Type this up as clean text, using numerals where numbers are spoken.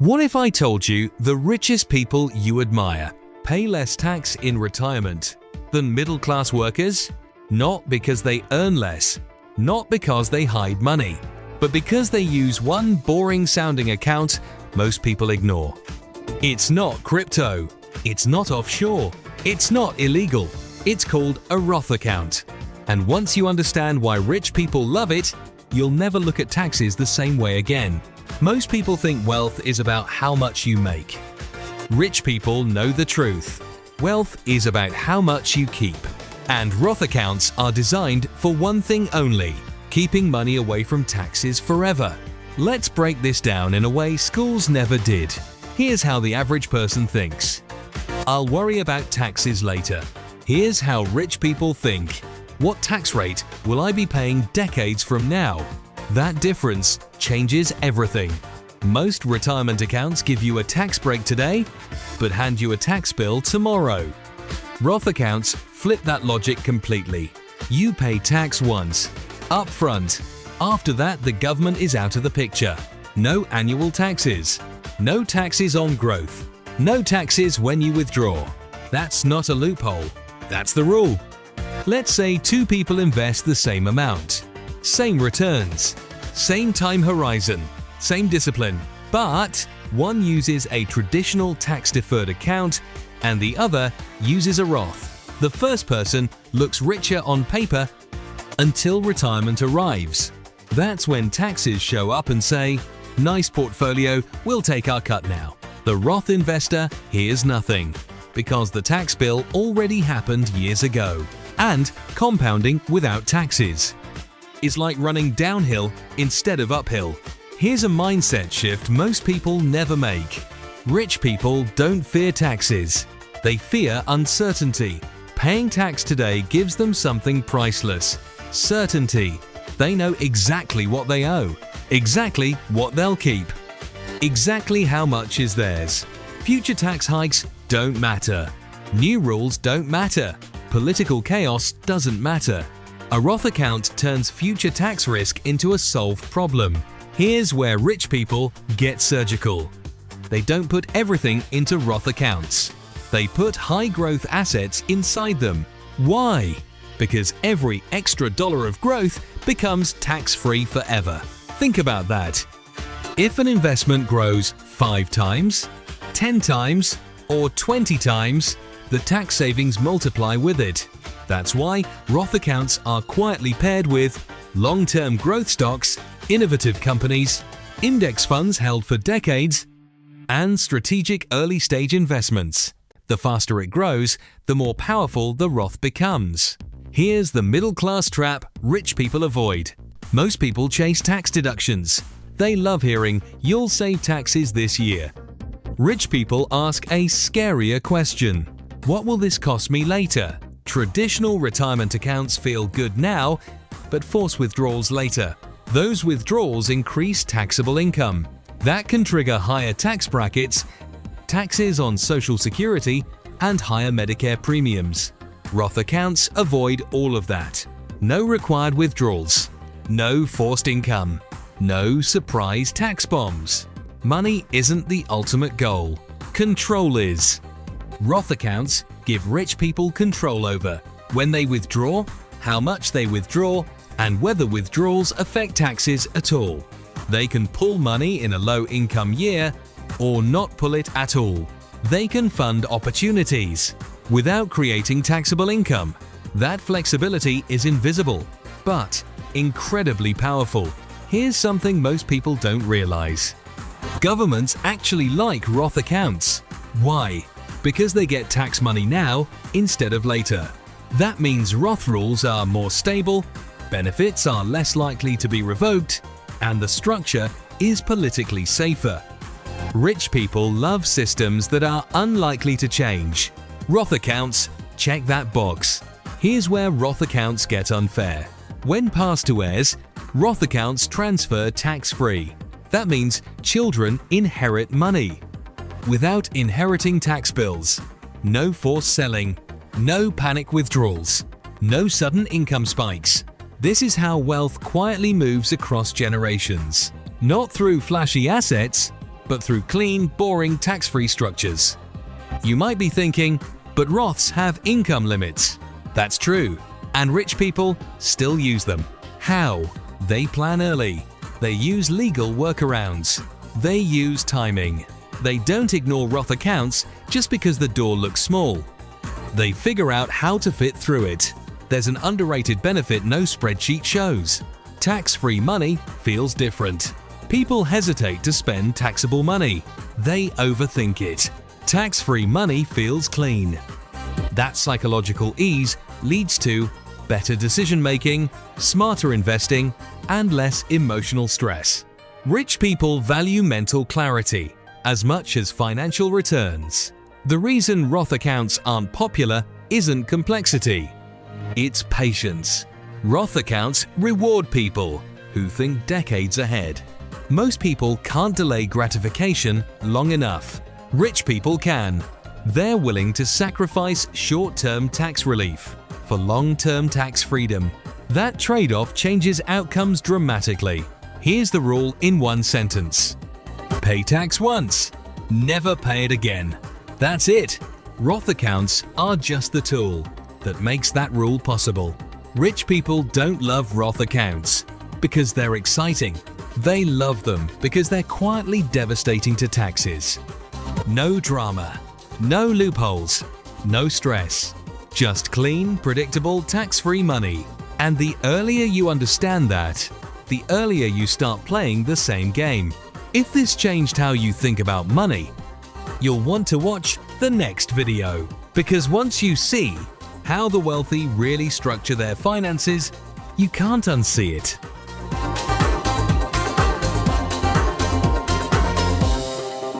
What if I told you the richest people you admire pay less tax in retirement than middle-class workers? Not because they earn less, not because they hide money, but because they use one boring-sounding account most people ignore. It's not crypto, it's not offshore, it's not illegal, it's called a Roth account. And once you understand why rich people love it, you'll never look at taxes the same way again. Most people think wealth is about how much you make. Rich people know the truth. Wealth is about how much you keep. And Roth accounts are designed for one thing only: keeping money away from taxes forever. Let's break this down in a way schools never did. Here's how the average person thinks. I'll worry about taxes later. Here's how rich people think. What tax rate will I be paying decades from now? That difference changes everything. Most retirement accounts give you a tax break today, but hand you a tax bill tomorrow. Roth accounts flip that logic completely. You pay tax once, up front. After that, the government is out of the picture. No annual taxes. No taxes on growth. No taxes when you withdraw. That's not a loophole. That's the rule. Let's say two people invest the same amount. Same returns. Same time horizon. Same discipline. But one uses a traditional tax-deferred account and the other uses a Roth. The first person looks richer on paper until retirement arrives. That's when taxes show up and say, "Nice portfolio, we'll take our cut now." The Roth investor hears nothing because the tax bill already happened years ago. And compounding without taxes is like running downhill instead of uphill. Here's a mindset shift most people never make. Rich people don't fear taxes. They fear uncertainty. Paying tax today gives them something priceless: certainty. They know exactly what they owe, exactly what they'll keep, exactly how much is theirs. Future tax hikes don't matter. New rules don't matter. Political chaos doesn't matter. A Roth account turns future tax risk into a solved problem. Here's where rich people get surgical. They don't put everything into Roth accounts. They put high-growth assets inside them. Why? Because every extra dollar of growth becomes tax-free forever. Think about that. If an investment grows 5 times, 10 times, or 20 times, the tax savings multiply with it. That's why Roth accounts are quietly paired with long-term growth stocks, innovative companies, index funds held for decades, and strategic early-stage investments. The faster it grows, the more powerful the Roth becomes. Here's the middle-class trap rich people avoid. Most people chase tax deductions. They love hearing, "You'll save taxes this year." Rich people ask a scarier question: what will this cost me later? Traditional retirement accounts feel good now, but force withdrawals later. Those withdrawals increase taxable income. That can trigger higher tax brackets, taxes on Social Security, and higher Medicare premiums. Roth accounts avoid all of that. No required withdrawals. No forced income. No surprise tax bombs. Money isn't the ultimate goal. Control is. Roth accounts give rich people control over when they withdraw, how much they withdraw, and whether withdrawals affect taxes at all. They can pull money in a low-income year or not pull it at all. They can fund opportunities without creating taxable income. That flexibility is invisible, but incredibly powerful. Here's something most people don't realize. Governments actually like Roth accounts. Why? Because they get tax money now instead of later. That means Roth rules are more stable, benefits are less likely to be revoked, and the structure is politically safer. Rich people love systems that are unlikely to change. Roth accounts check that box. Here's where Roth accounts get unfair. When passed to heirs, Roth accounts transfer tax-free. That means children inherit money without inheriting tax bills. No forced selling, no panic withdrawals, no sudden income spikes. This is how wealth quietly moves across generations. Not through flashy assets, but through clean, boring, tax-free structures. You might be thinking, but Roths have income limits. That's true, and rich people still use them. How? They plan early. They use legal workarounds. They use timing. They don't ignore Roth accounts just because the door looks small. They figure out how to fit through it. There's an underrated benefit no spreadsheet shows. Tax-free money feels different. People hesitate to spend taxable money. They overthink it. Tax-free money feels clean. That psychological ease leads to better decision-making, smarter investing, and less emotional stress. Rich people value mental clarity as much as financial returns. The reason Roth accounts aren't popular isn't complexity. It's patience. Roth accounts reward people who think decades ahead. Most people can't delay gratification long enough. Rich people can. They're willing to sacrifice short-term tax relief for long-term tax freedom. That trade-off changes outcomes dramatically. Here's the rule in one sentence. Pay tax once, never pay it again. That's it. Roth accounts are just the tool that makes that rule possible. Rich people don't love Roth accounts because they're exciting. They love them because they're quietly devastating to taxes. No drama, no loopholes, no stress. Just clean, predictable, tax-free money. And the earlier you understand that, the earlier you start playing the same game. If this changed how you think about money, you'll want to watch the next video. Because once you see how the wealthy really structure their finances, you can't unsee it.